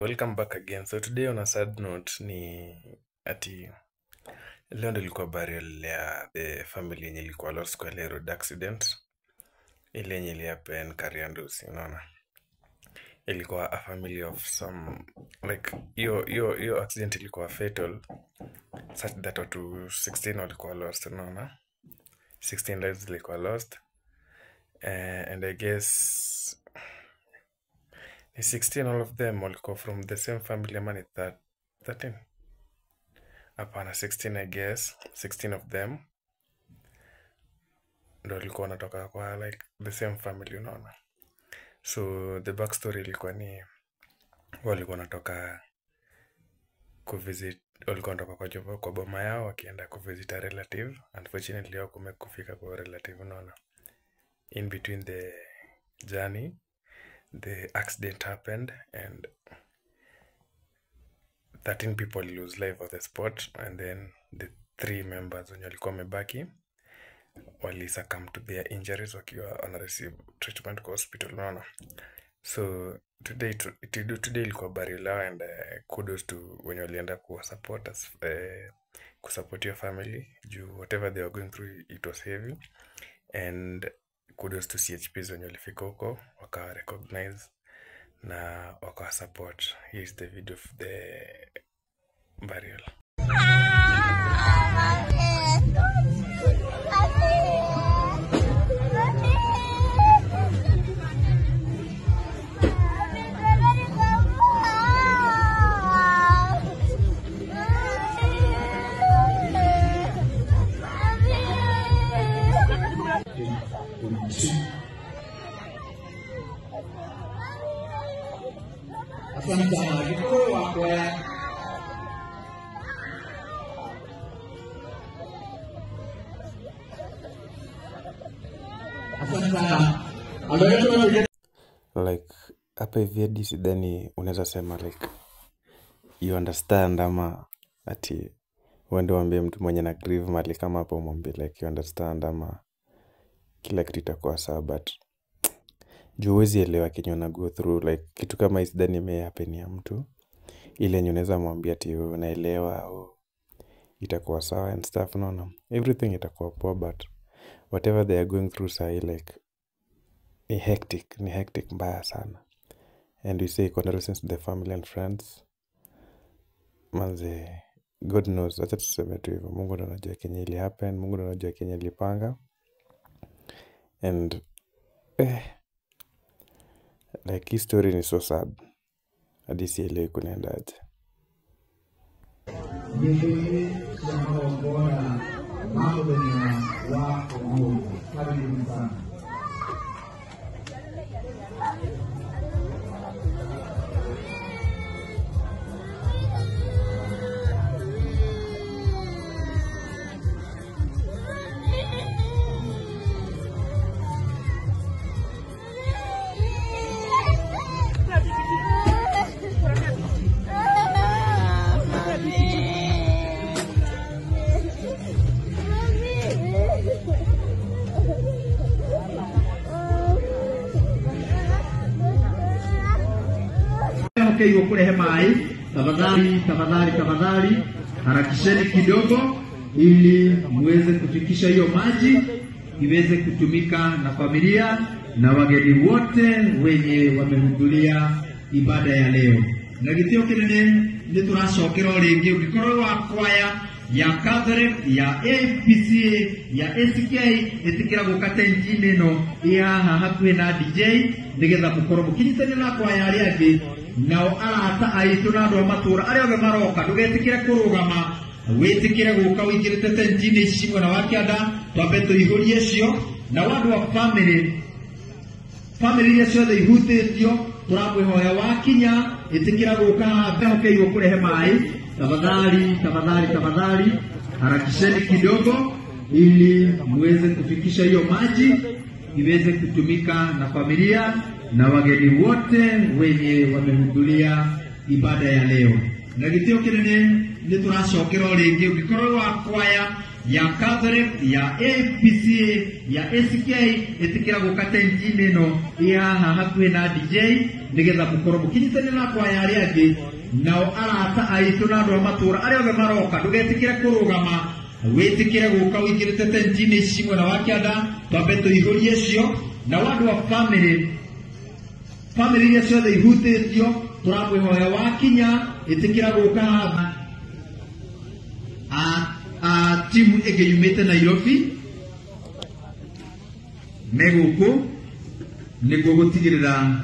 Welcome back again. So today on a sad note ni ati leo ndo ilikuwa burial ya the family yenye ilikuwa lost kwa ile road accident. Ile yenye ilihappen Kariandusi, unaona. Ilikuwa a family of some like yo accident ilikuwa fatal such that watu 16 walikuwa lost, unaona. 16 lives ilikuwa lost. And I guess 16 all of them walikuwa from the same family ama ni 13? Hapana, 16 I guess. 16 of them ndo walikuwa wanatoka kwa like the same family, unaona. So the backstory ilikuwa ni walikuwa wanatoka kuvisit, walikuwa wanatoka kwa boma yao wakienda kuvisit a relative. Unfortunately hao kufika kwa relative, unaona. In between the journey the accident happened and 13 people lose life on the spot, and then the 3 members wenye walikuwa wamebaki wali succumb to their injuries wakiwa wana receive treatment kwa hospital, unaona. So today ilikuwa burial lao, and kudos to wenye walienda kuwa support us, kusupport your family juu whatever they were going through it was heavy, and kudos to CHPs wenye walifika huko waka recognize na waka support. Here's the video of the burial. Asante sana kikuu wako ya asante sana Like hapa hivi hadi sidhani unaweza sema like you understand ama ati uende uambie mtu mwenye na grieve mali kama hapo umwambie like you understand ama kila kitu itakuwa sawa, but juu huwezi elewa kenye una go through like kitu kama hii sidhani imehappen ya mtu ile yenye unaweza mwambia ati unaelewa au itakuwa sawa and stuff, no everything itakuwa poa, but whatever they are going through say like ni hectic mbaya sana, and we say condolences to the family and friends. Manze, God knows, acha tuseme tu hivyo, Mungu ndo anajua kenye ili happen, Mungu ndo anajua kenye ilipanga, and like his story ni so sad hadi sielewi kunaendaje. Mimi naomba mambo dunia wako Mungu karibu sana. Hiyo kule mai, tafadhali harakisheni kidogo ili muweze kufikisha hiyo maji iweze kutumika na familia na wageni wote wenye wamehudhuria ibada ya leo. Na gitio kinene ni turacokera ringi ugikorwo wa kwaya ya Catholic ya APC ya SK itikira gukate njini no ihaha hakuhe na DJ nigetha mukorwo mukinyitane na kwaya ari angi nao arata aitu na andu amatura aria othe maroka ndugetikire kurugama witikire guka wingirite tenjini ici mwena wa kianda twambe tuihurie cio na wandu wa family iria ciothe ihutitio turamwihoya wakinya itikira guka hapehokeirwo kurehe mai. Tafadhali harakisheni kidogo ili muweze kufikisha hiyo maji iweze kutumika na familia na wageni wote wenye wamehudhuria ibada ya leo. Na gitio kinene ni turacokera ringi ugikorwo wa kwaya ya Catholic, ya APCA, ya ACK itikira guka tenti no ihaha hakuhe na DJ nigetha mukorwo mukinyitane na kwa yari angi nao arata aitu na andu amatura aria othe maroka ndugetikire kurugama witikire guka wikirite tenti ici mwena wa kianda twambe tuihurie cio na wandu wa family iria ciothe ihutitio turamwihoya wakinya itikira guka haha timu ege yumete Nairobi neguku niguo gutigirira